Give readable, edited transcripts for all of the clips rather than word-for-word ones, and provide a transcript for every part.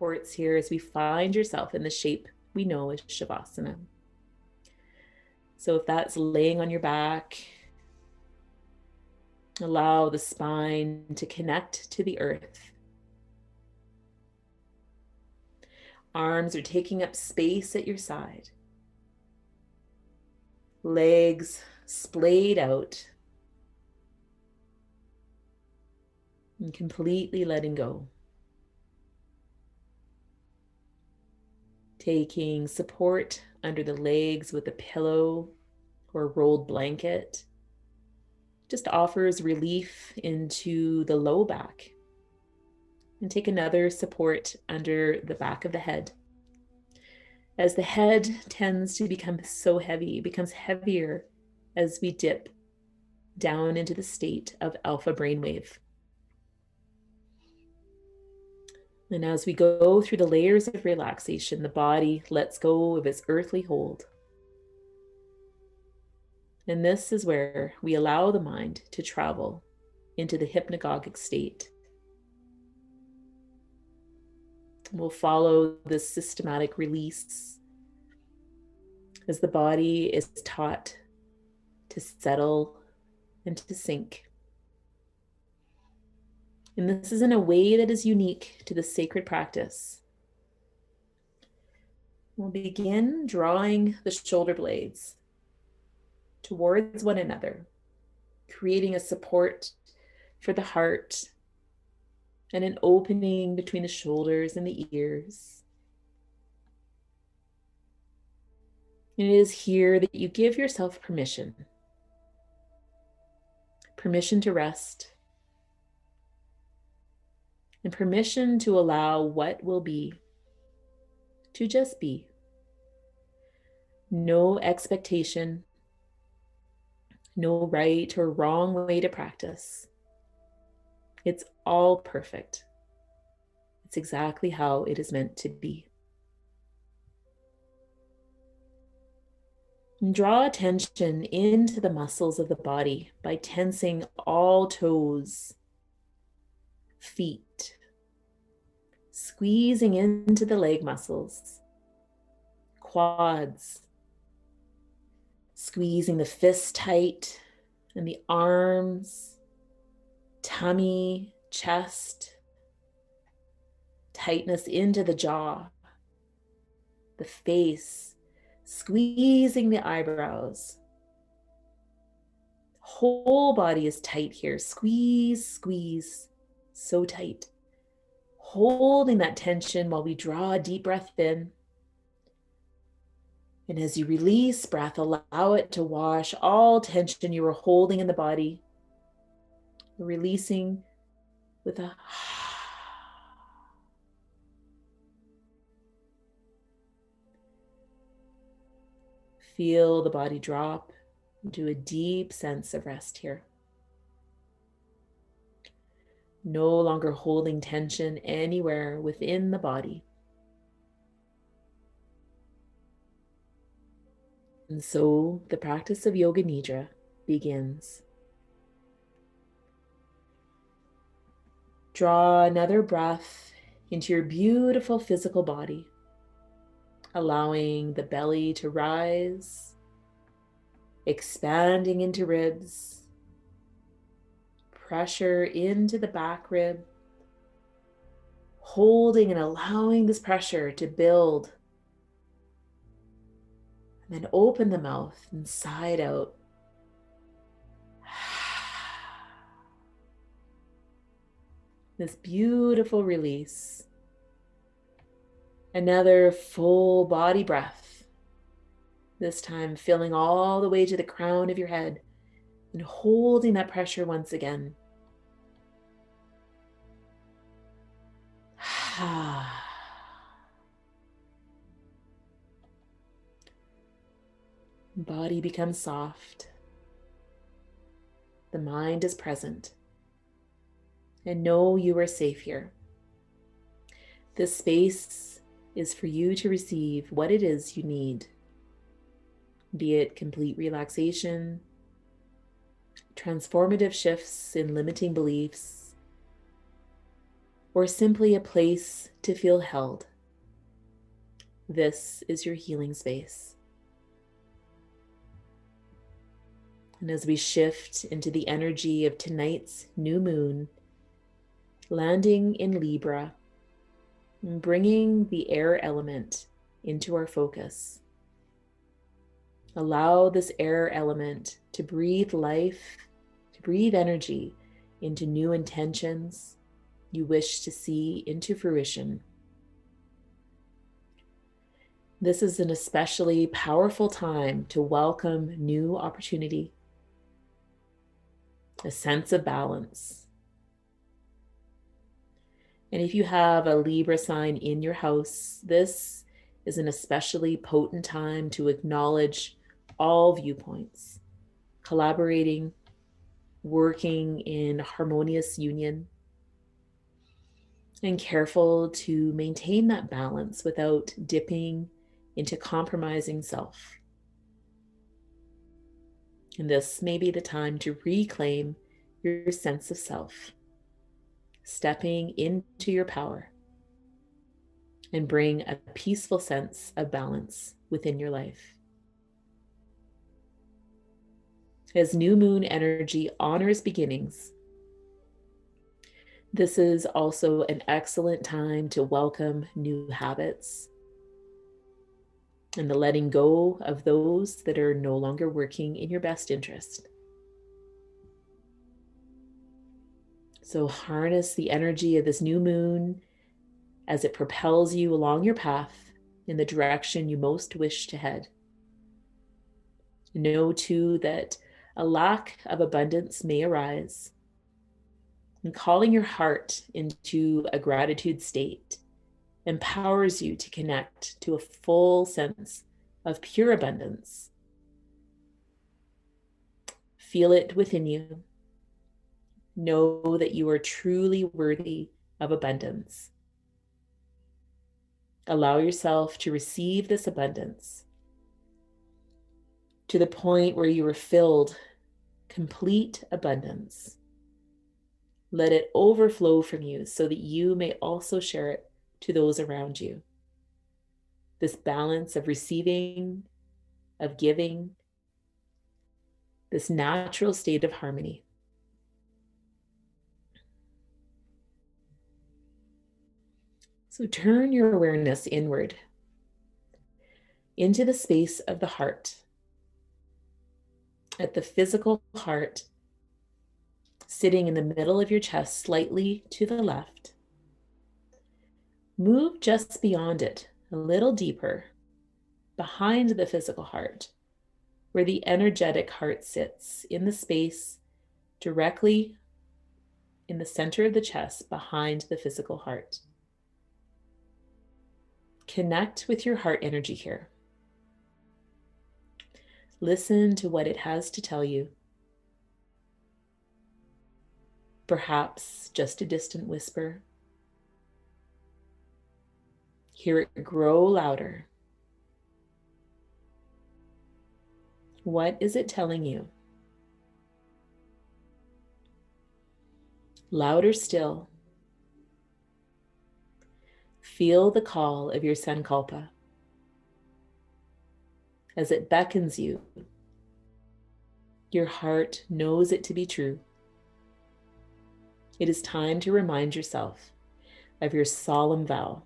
supports here as we find yourself in the shape we know as Shavasana. So if that's laying on your back, allow the spine to connect to the earth. Arms are taking up space at your side. Legs splayed out. And completely letting go. Taking support under the legs with a pillow or rolled blanket. Just offers relief into the low back. And take another support under the back of the head. As the head tends to become so heavy, it becomes heavier as we dip down into the state of alpha brainwave. And as we go through the layers of relaxation, the body lets go of its earthly hold. And this is where we allow the mind to travel into the hypnagogic state. We'll follow this systematic release as the body is taught to settle and to sink. And this is in a way that is unique to the sacred practice. We'll begin drawing the shoulder blades towards one another, creating a support for the heart and an opening between the shoulders and the ears. And it is here that you give yourself permission to rest, and permission to allow what will be to just be. No expectation, no right or wrong way to practice. It's all perfect. It's exactly how it is meant to be. And draw attention into the muscles of the body by tensing all toes, feet, squeezing into the leg muscles, quads, squeezing the fists tight and the arms, tummy, chest, tightness into the jaw, the face, squeezing the eyebrows. Whole body is tight here. Squeeze, squeeze, so tight. Holding that tension while we draw a deep breath in. And as you release breath, allow it to wash all tension you were holding in the body. Releasing with a feel the body drop into a deep sense of rest here. No longer holding tension anywhere within the body. And so the practice of Yoga Nidra begins. Draw another breath into your beautiful physical body, allowing the belly to rise, expanding into ribs, pressure into the back rib, holding and allowing this pressure to build. And then open the mouth and side out. This beautiful release. Another full body breath. This time filling all the way to the crown of your head and holding that pressure once again. Body becomes soft. The mind is present. And know you are safe here. This space is for you to receive what it is you need, be it complete relaxation, transformative shifts in limiting beliefs, or simply a place to feel held. This is your healing space. And as we shift into the energy of tonight's new moon, landing in Libra, and bringing the air element into our focus. Allow this air element to breathe life, to breathe energy into new intentions you wish to see into fruition. This is an especially powerful time to welcome new opportunity, a sense of balance. And if you have a Libra sign in your house, this is an especially potent time to acknowledge all viewpoints, collaborating, working in harmonious union, and careful to maintain that balance without dipping into compromising self. And this may be the time to reclaim your sense of self, stepping into your power, and bring a peaceful sense of balance within your life. As new moon energy honors beginnings, this is also an excellent time to welcome new habits and the letting go of those that are no longer working in your best interest. So harness the energy of this new moon as it propels you along your path in the direction you most wish to head. Know too that a lack of abundance may arise, and calling your heart into a gratitude state empowers you to connect to a full sense of pure abundance. Feel it within you. Know that you are truly worthy of abundance. Allow yourself to receive this abundance to the point where you are filled, complete abundance. Let it overflow from you so that you may also share it to those around you. This balance of receiving, of giving, this natural state of harmony. So turn your awareness inward into the space of the heart, at the physical heart, sitting in the middle of your chest, slightly to the left. Move just beyond it, a little deeper, behind the physical heart, where the energetic heart sits, in the space directly in the center of the chest, behind the physical heart. Connect with your heart energy here. Listen to what it has to tell you. Perhaps just a distant whisper. Hear it grow louder. What is it telling you? Louder still. Feel the call of your sankalpa as it beckons you. Your heart knows it to be true. It is time to remind yourself of your solemn vow.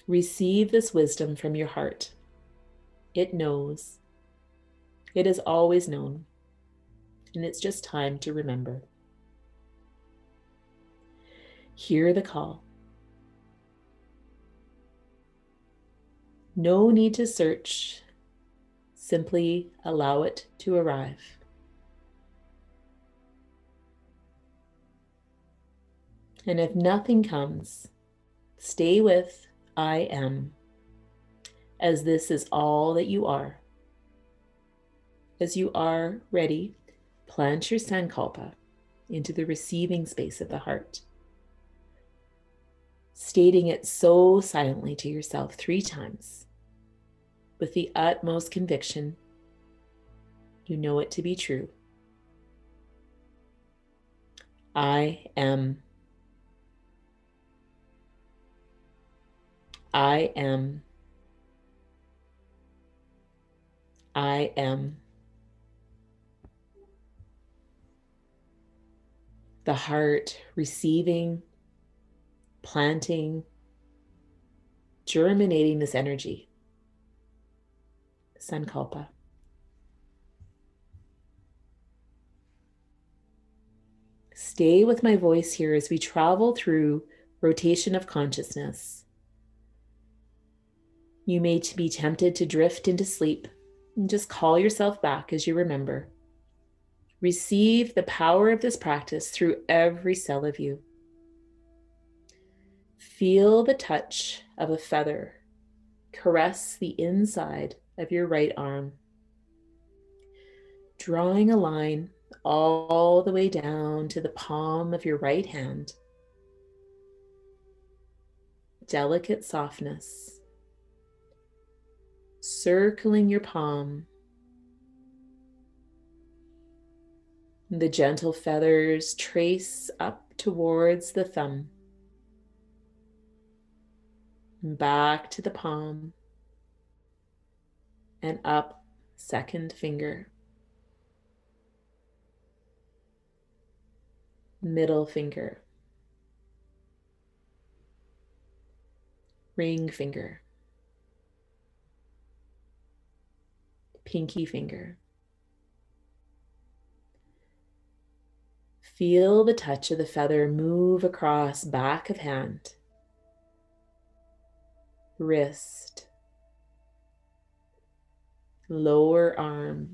Receive this wisdom from your heart. It knows. It has always known. And it's just time to remember. Hear the call. No need to search. Simply allow it to arrive. And if nothing comes, stay with I am, as this is all that you are. As you are ready, plant your sankalpa into the receiving space of the heart, stating it so silently to yourself 3 times with the utmost conviction. You know it to be true. I am. I am. I am. The heart receiving, planting, germinating this energy. Sankalpa. Stay with my voice here as we travel through rotation of consciousness. You may be tempted to drift into sleep, and just call yourself back as you remember. Receive the power of this practice through every cell of you. Feel the touch of a feather caress the inside of your right arm, drawing a line all the way down to the palm of your right hand. Delicate softness, circling your palm. The gentle feathers trace up towards the thumb, back to the palm, and up second finger, middle finger, ring finger, pinky finger. Feel the touch of the feather move across back of hand, wrist, lower arm,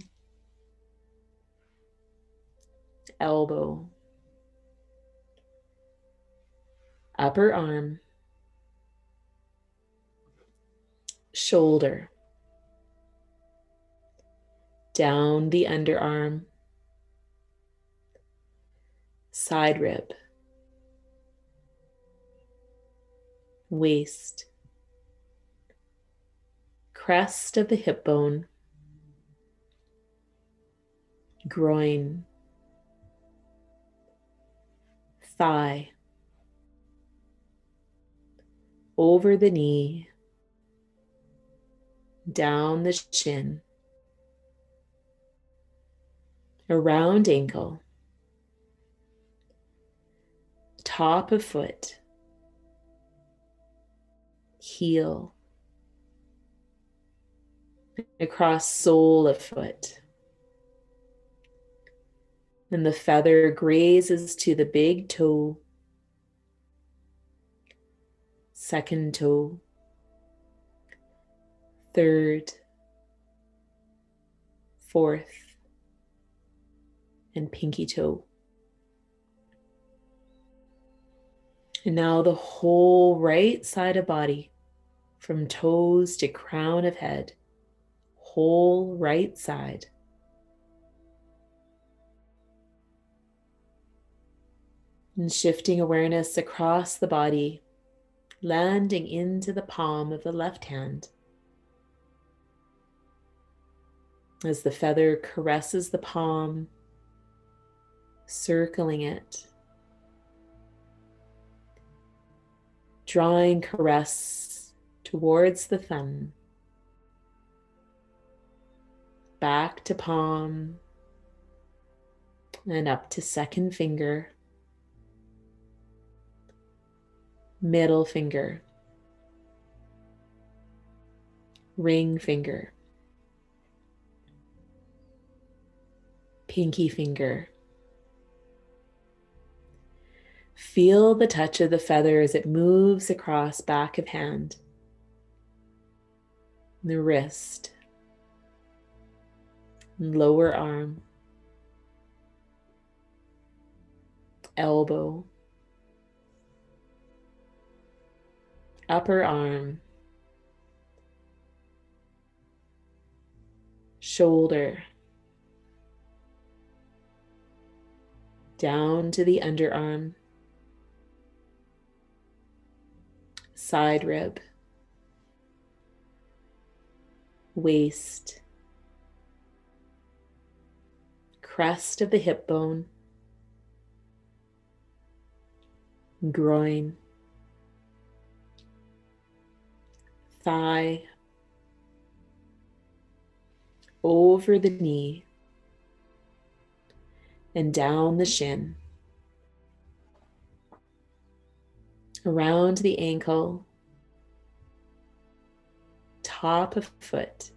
elbow, upper arm, shoulder, down the underarm, side rib, waist, crest of the hip bone, groin, thigh, over the knee, down the shin, around ankle, top of foot, heel, across sole of foot. And the feather grazes to the big toe, second toe, third, fourth, and pinky toe. And now the whole right side of body, from toes to crown of head, whole right side. And shifting awareness across the body, landing into the palm of the left hand. As the feather caresses the palm, circling it, drawing caress towards the thumb, back to palm, and up to second finger, middle finger, ring finger, pinky finger. Feel the touch of the feather as it moves across back of hand, the wrist, lower arm, elbow, upper arm, shoulder, down to the underarm, side rib, waist, crest of the hip bone, groin, thigh, over the knee, and down the shin, around the ankle, top of foot,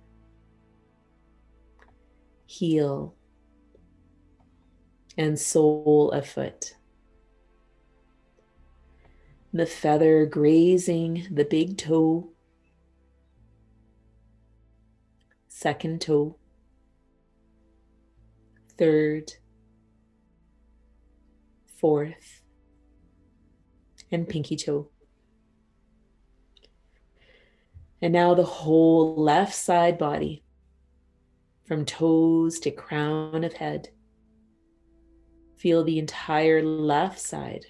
heel, and sole of foot. The feather grazing the big toe, second toe, third, fourth, and pinky toe. And now the whole left side body, from toes to crown of head. Feel the entire left side.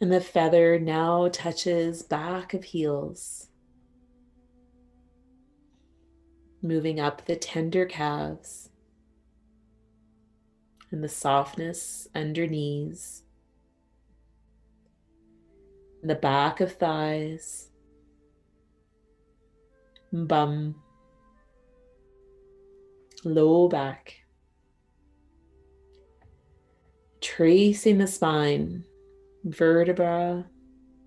And the feather now touches back of heels, moving up the tender calves and the softness under knees, and the back of thighs, bum, low back, tracing the spine, vertebra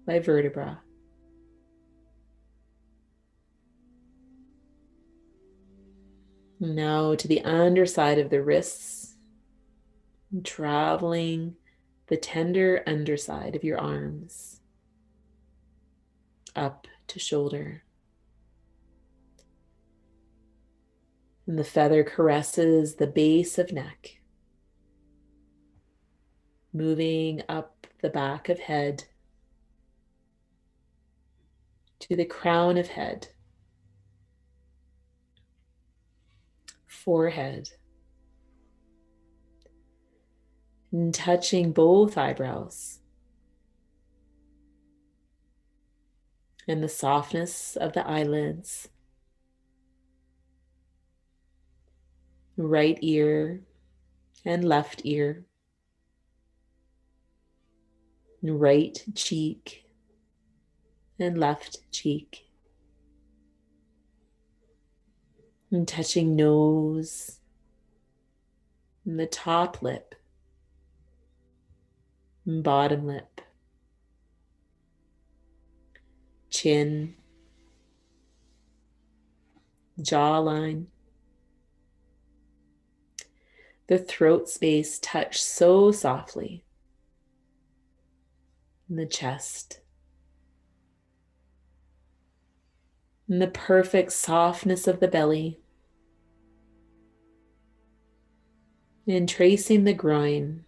by vertebra. Now to the underside of the wrists, traveling the tender underside of your arms, up to shoulder. And the feather caresses the base of neck, moving up the back of head to the crown of head, forehead, and touching both eyebrows and the softness of the eyelids, right ear and left ear, right cheek and left cheek, and touching nose and the top lip and bottom lip, chin, jawline, the throat space touched so softly, and the chest, and the perfect softness of the belly, and tracing the groin.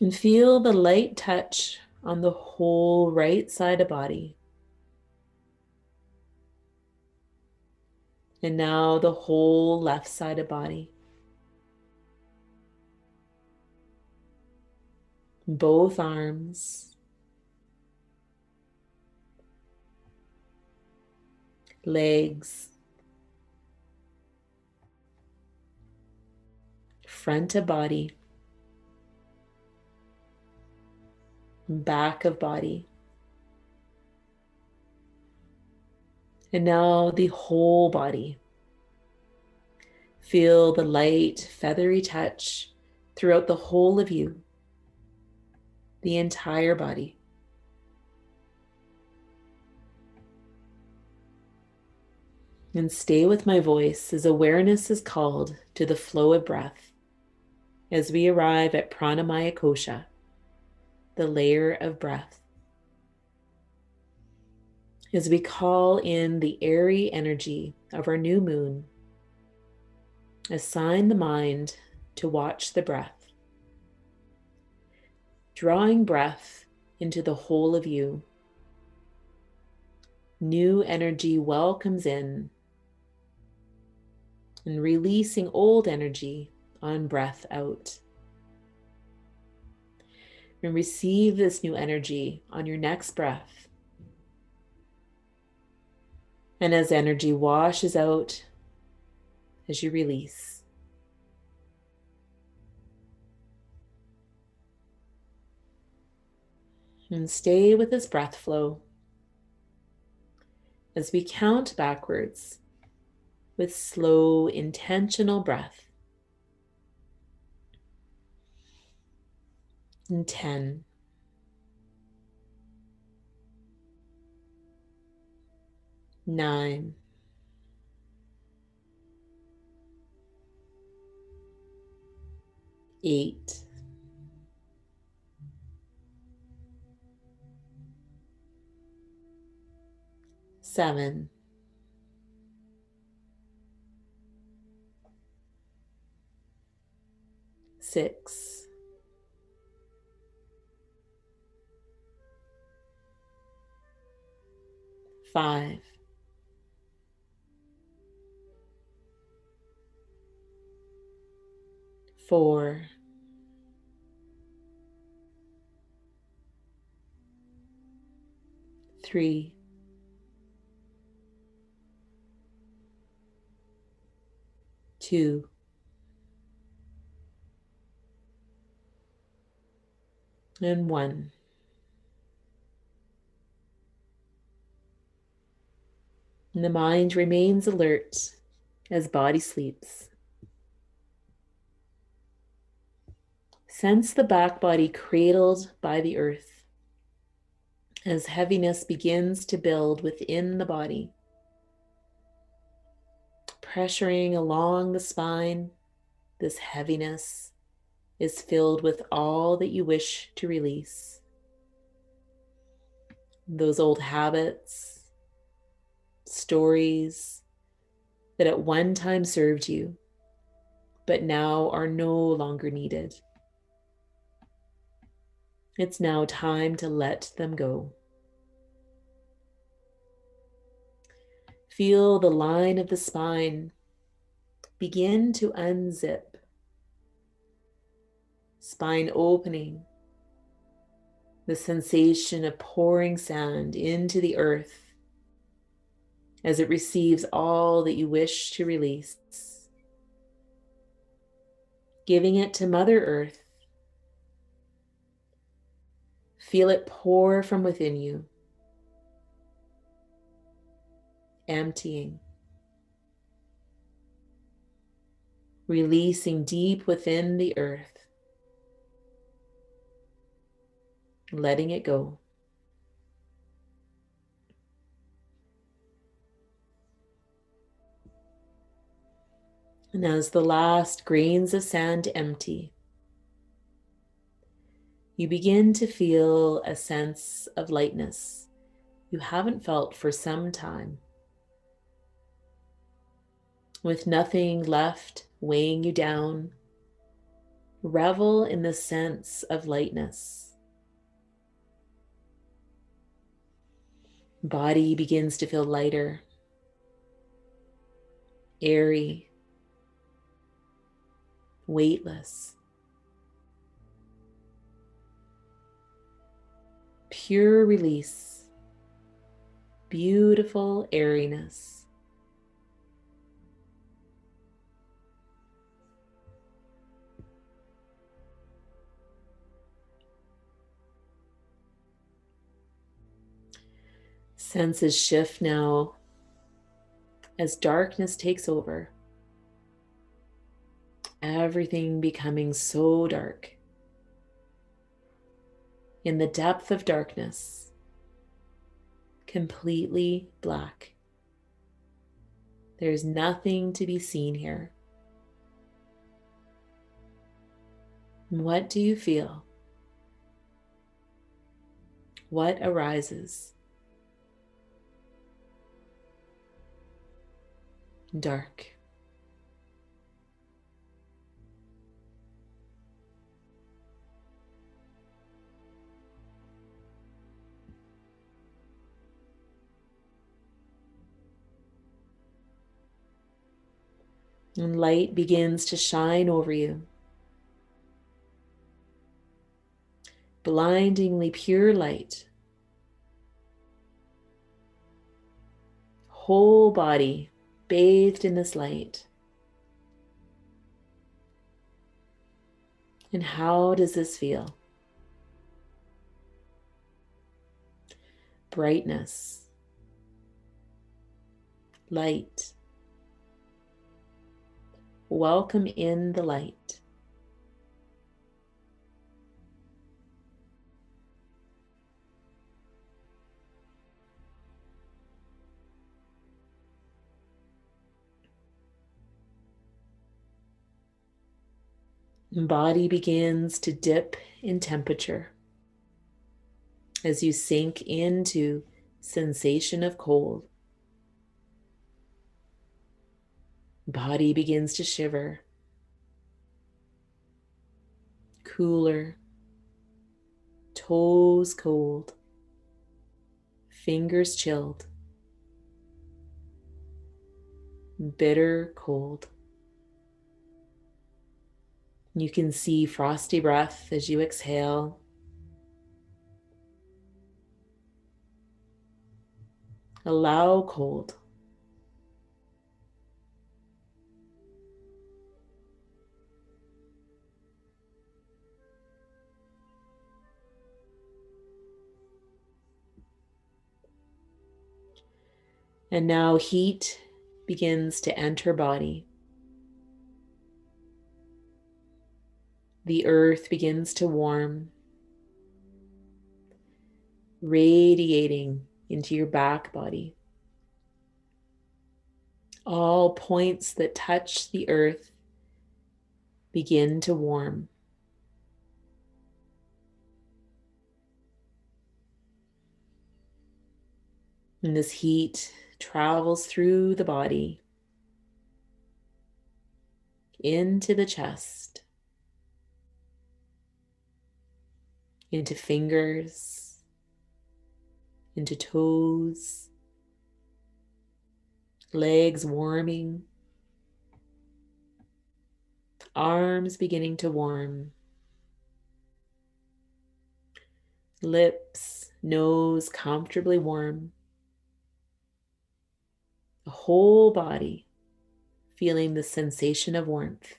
And feel the light touch on the whole right side of body. And now the whole left side of body. Both arms, legs, front of body, back of body. And now the whole body. Feel the light, feathery touch throughout the whole of you, the entire body. And stay with my voice as awareness is called to the flow of breath as we arrive at pranamaya kosha, the layer of breath. As we call in the airy energy of our new moon, assign the mind to watch the breath, drawing breath into the whole of you. New energy welcomes in, and releasing old energy on breath out. And receive this new energy on your next breath. And as energy washes out, as you release. And stay with this breath flow as we count backwards with slow, intentional breath. In 10, 9, 8, 7, 6, 5, 4, 3, 2, and 1. And the mind remains alert as body sleeps. Sense the back body cradled by the earth as heaviness begins to build within the body, pressuring along the spine. This heaviness is filled with all that you wish to release. Those old habits, stories that at one time served you, but now are no longer needed. It's now time to let them go. Feel the line of the spine begin to unzip. Spine opening. The sensation of pouring sand into the earth as it receives all that you wish to release. Giving it to Mother Earth. Feel it pour from within you, emptying, releasing deep within the earth, letting it go. And as the last grains of sand empty, you begin to feel a sense of lightness you haven't felt for some time. With nothing left weighing you down, revel in the sense of lightness. Body begins to feel lighter, airy, weightless. Pure release, beautiful airiness. Senses shift now as darkness takes over. Everything becoming so dark. In the depth of darkness, completely black. There's nothing to be seen here. What do you feel? What arises? Dark. And light begins to shine over you. Blindingly pure light. Whole body bathed in this light. And how does this feel? Brightness, light. Welcome in the light. Body begins to dip in temperature as you sink into sensation of cold. Body begins to shiver, cooler, toes cold, fingers chilled, bitter cold. You can see frosty breath as you exhale. Allow cold. And now heat begins to enter body. The earth begins to warm, radiating into your back body. All points that touch the earth begin to warm. And this heat travels through the body, into the chest, into fingers, into toes, legs warming, arms beginning to warm, lips, nose comfortably warm, the whole body feeling the sensation of warmth.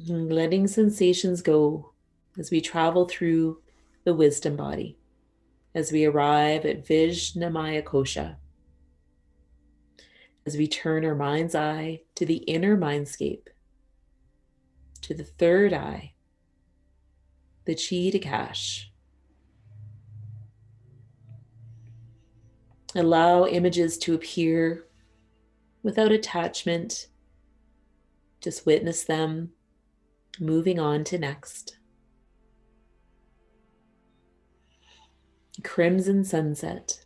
And letting sensations go as we travel through the wisdom body, as we arrive at Vijnamaya Kosha, as we turn our mind's eye to the inner mindscape, to the third eye, the chi to cash. Allow images to appear without attachment. Just witness them, moving on to next. Crimson sunset.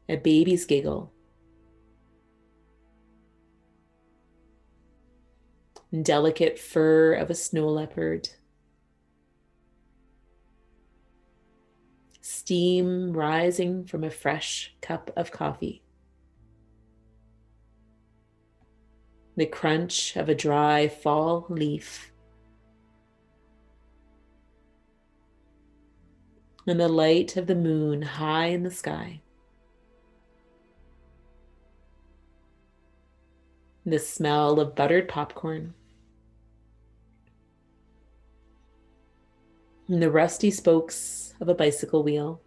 A baby's giggle. Delicate fur of a snow leopard. Steam rising from a fresh cup of coffee. The crunch of a dry fall leaf. And the light of the moon high in the sky. The smell of buttered popcorn. And the rusty spokes of a bicycle wheel.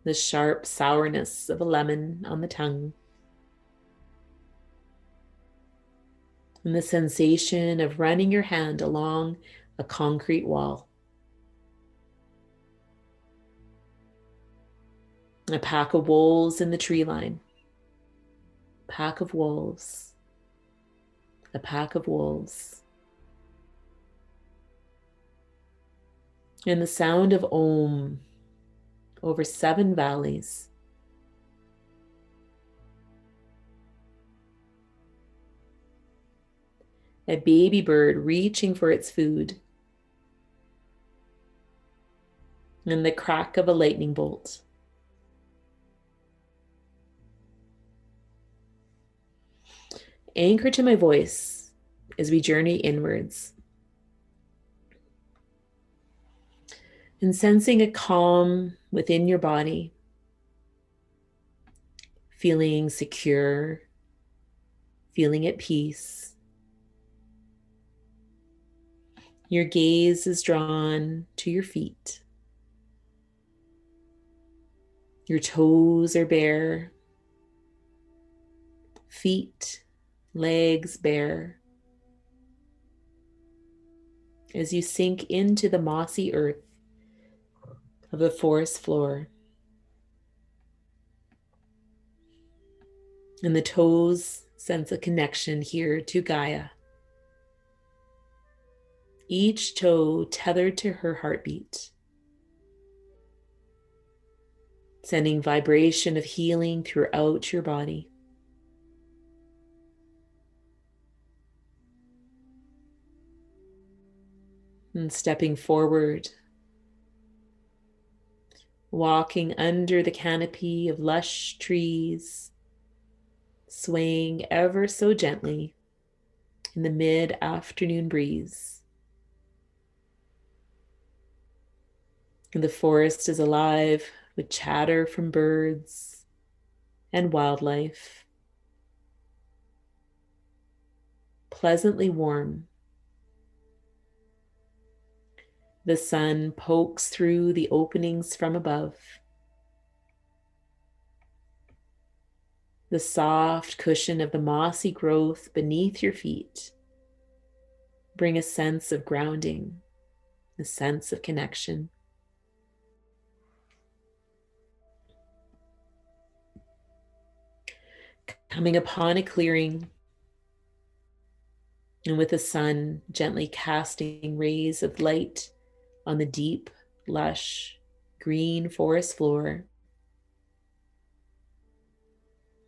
The sharp sourness of a lemon on the tongue. And the sensation of running your hand along a concrete wall. A pack of wolves in the tree line. Pack of wolves. A pack of wolves. And the sound of Om over 7 valleys. A baby bird reaching for its food. And the crack of a lightning bolt. Anchor to my voice as we journey inwards. And sensing a calm within your body, feeling secure, feeling at peace. Your gaze is drawn to your feet. Your toes are bare, feet, legs bare. As you sink into the mossy earth of the forest floor, and the toes sense a connection here to Gaia. Each toe tethered to her heartbeat, sending vibration of healing throughout your body. And stepping forward, walking under the canopy of lush trees, swaying ever so gently in the mid-afternoon breeze. And the forest is alive with chatter from birds and wildlife, pleasantly warm. The sun pokes through the openings from above. The soft cushion of the mossy growth beneath your feet bring a sense of grounding, a sense of connection. Coming upon a clearing, and with the sun gently casting rays of light on the deep, lush, green forest floor,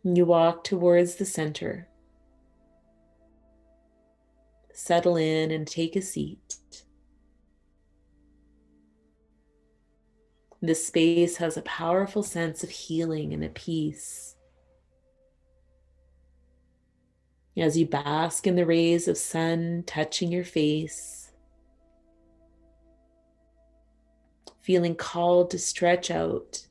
you walk towards the center. Settle in and take a seat. This space has a powerful sense of healing and a peace. As you bask in the rays of sun touching your face, feeling called to stretch out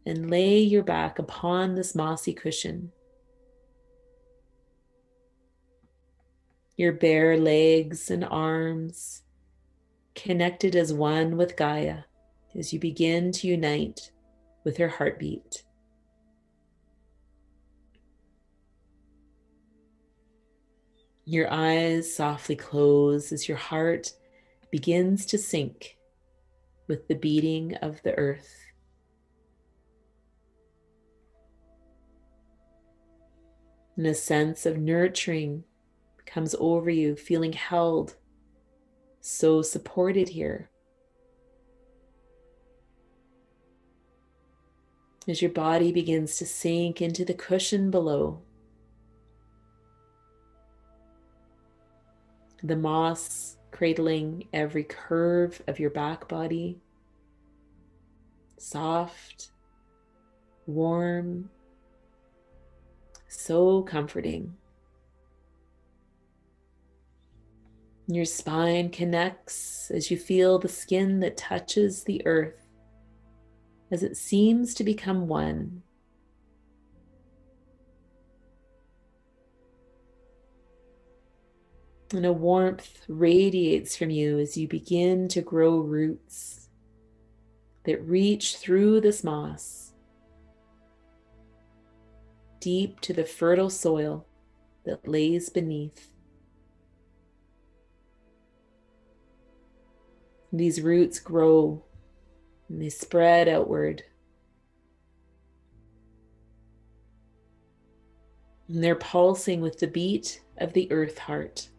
and lay your back upon this mossy cushion. Your bare legs and arms connected as one with Gaia as you begin to unite with her heartbeat. Your eyes softly close as your heart begins to sync with the beating of the earth. And a sense of nurturing comes over you, feeling held, so supported here. As your body begins to sink into the cushion below, the moss cradling every curve of your back body, soft, warm, so comforting. Your spine connects as you feel the skin that touches the earth as it seems to become one. And a warmth radiates from you as you begin to grow roots that reach through this moss, deep to the fertile soil that lays beneath. These roots grow and they spread outward. And they're pulsing with the beat of the earth heart.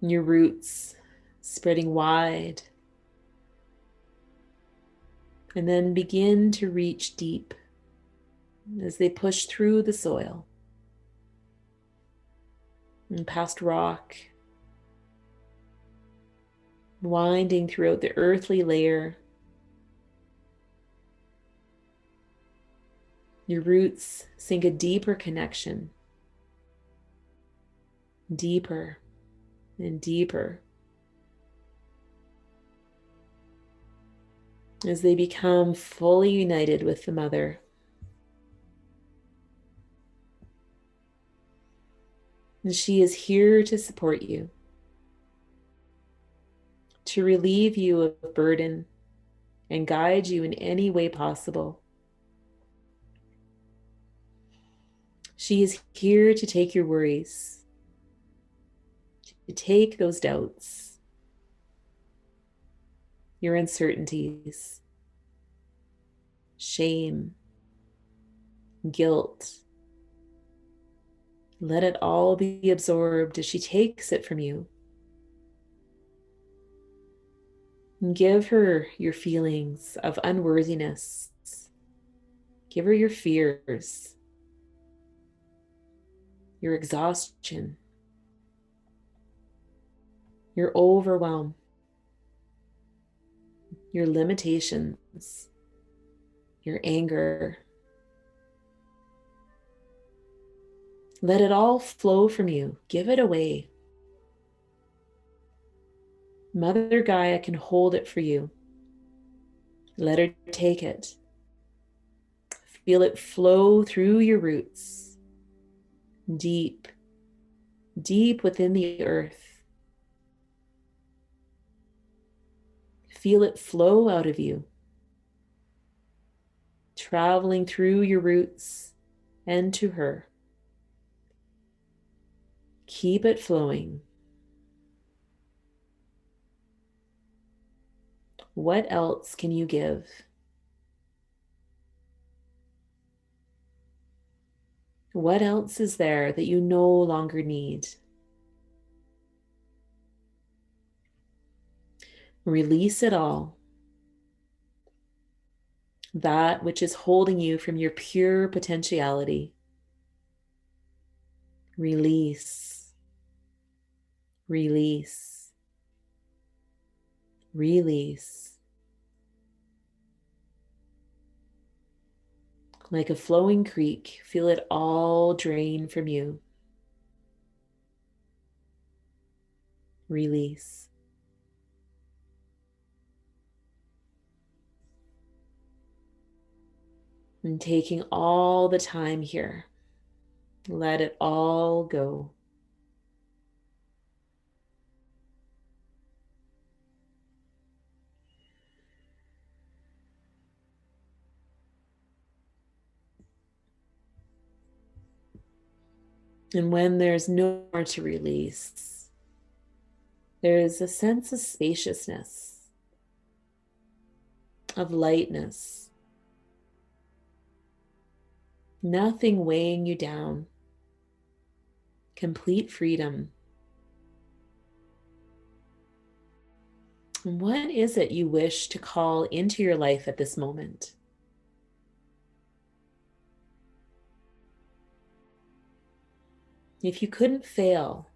And your roots spreading wide, and then begin to reach deep as they push through the soil and past rock, winding throughout the earthly layer. Your roots sink a deeper connection deeper and deeper as they become fully united with the mother. And she is here to support you, to relieve you of burden and guide you in any way possible. She is here to take your worries, to take those doubts, your uncertainties, shame, guilt. Let it all be absorbed as she takes it from you. And give her your feelings of unworthiness. Give her your fears, your exhaustion, your overwhelm, your limitations, your anger. Let it all flow from you. Give it away. Mother Gaia can hold it for you. Let her take it. Feel it flow through your roots, deep, deep within the earth. Feel it flow out of you, traveling through your roots and to her. Keep it flowing. What else can you give? What else is there that you no longer need? Release it all. That which is holding you from your pure potentiality. Release, release, release. Like a flowing creek, feel it all drain from you. Release. And taking all the time here, let it all go. And when there's no more to release, there is a sense of spaciousness, of lightness, nothing weighing you down, complete freedom. And what is it you wish to call into your life at this moment? If you couldn't fail,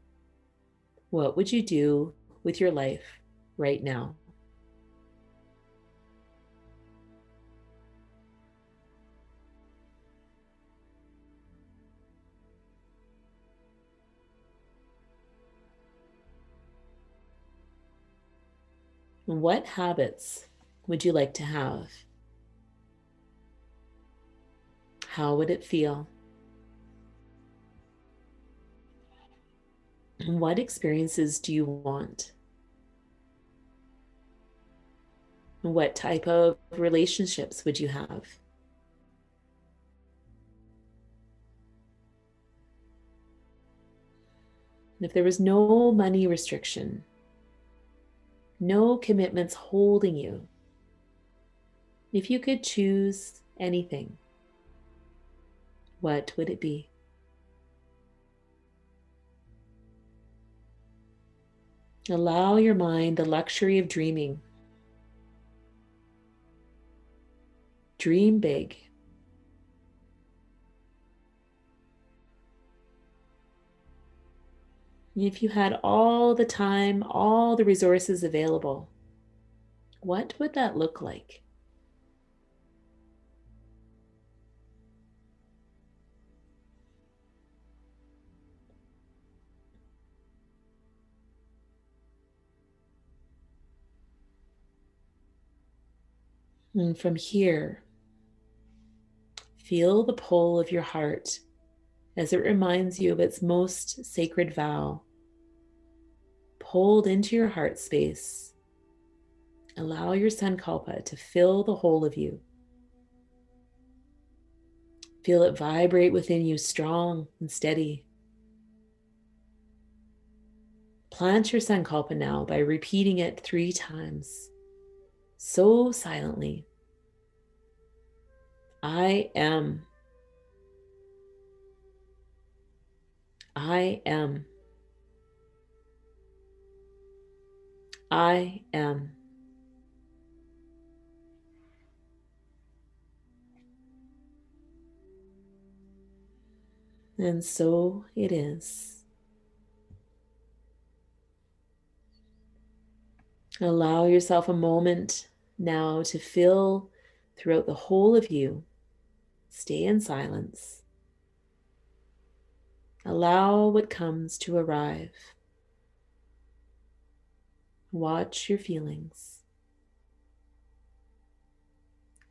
what would you do with your life right now? What habits would you like to have? How would it feel? And what experiences do you want? What type of relationships would you have? And if there was no money restriction, no commitments holding you, if you could choose anything, what would it be? Allow your mind the luxury of dreaming. Dream big. If you had all the time, all the resources available, what would that look like? And from here, feel the pull of your heart as it reminds you of its most sacred vow. Pulled into your heart space, allow your Sankalpa to fill the whole of you. Feel it vibrate within you, strong and steady. Plant your Sankalpa now by repeating it 3 times, so silently. I am. I am. I am. And so it is. Allow yourself a moment now to feel throughout the whole of you. Stay in silence. Allow what comes to arrive. Watch your feelings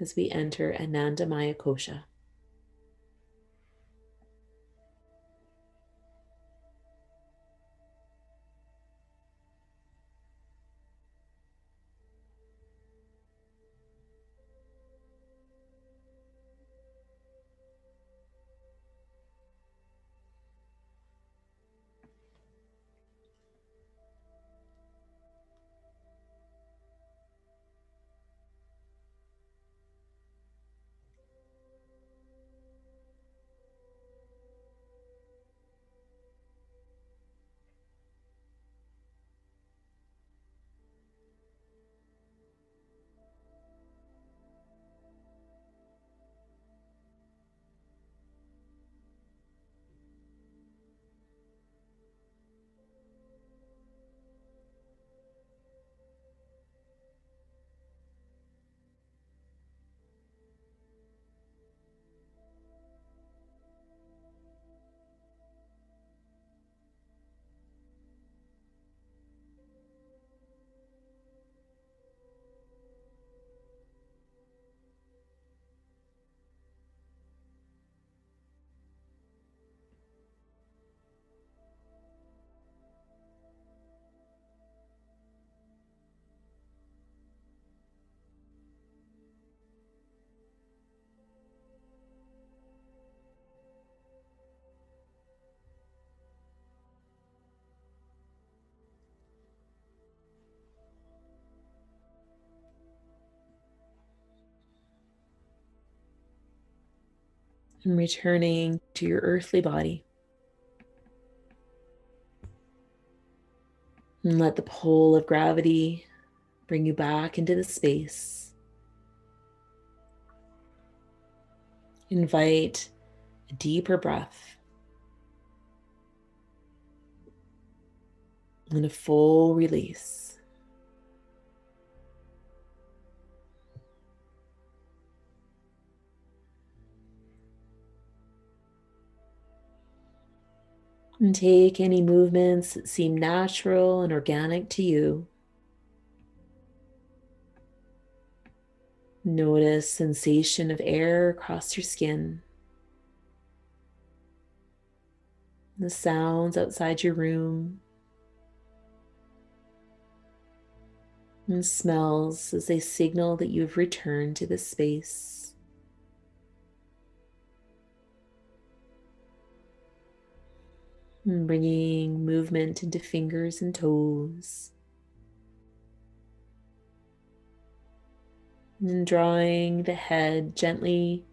as we enter Anandamaya Kosha. And returning to your earthly body. And let the pull of gravity bring you back into the space. Invite a deeper breath and a full release. And take any movements that seem natural and organic to you. Notice sensation of air across your skin. The sounds outside your room. And smells as they signal that you have returned to this space. And bringing movement into fingers and toes. And drawing the head gently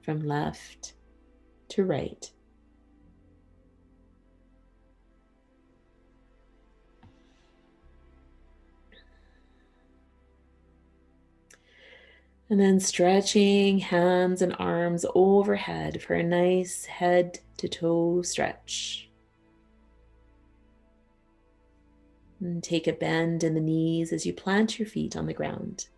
from left to right. And then stretching hands and arms overhead for a nice head to toe stretch. And take a bend in the knees as you plant your feet on the ground.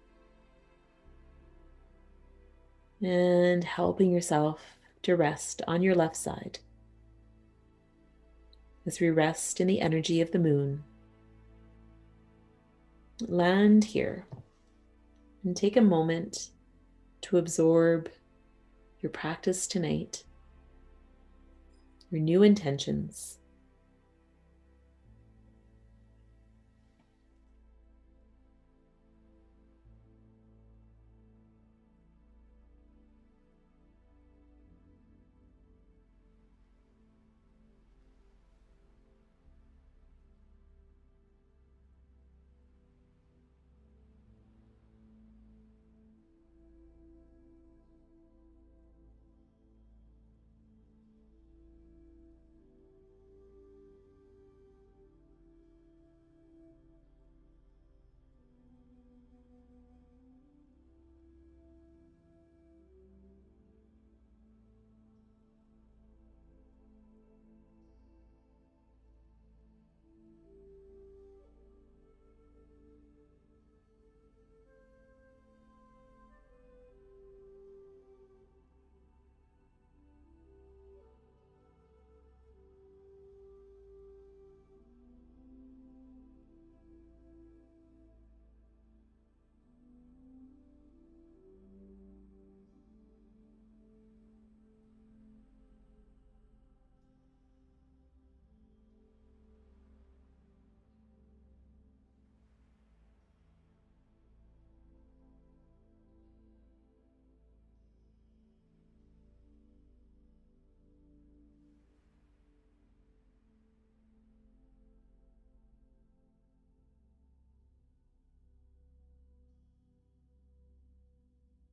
And helping yourself to rest on your left side as we rest in the energy of the moon. Land here and take a moment to absorb your practice tonight, your new intentions,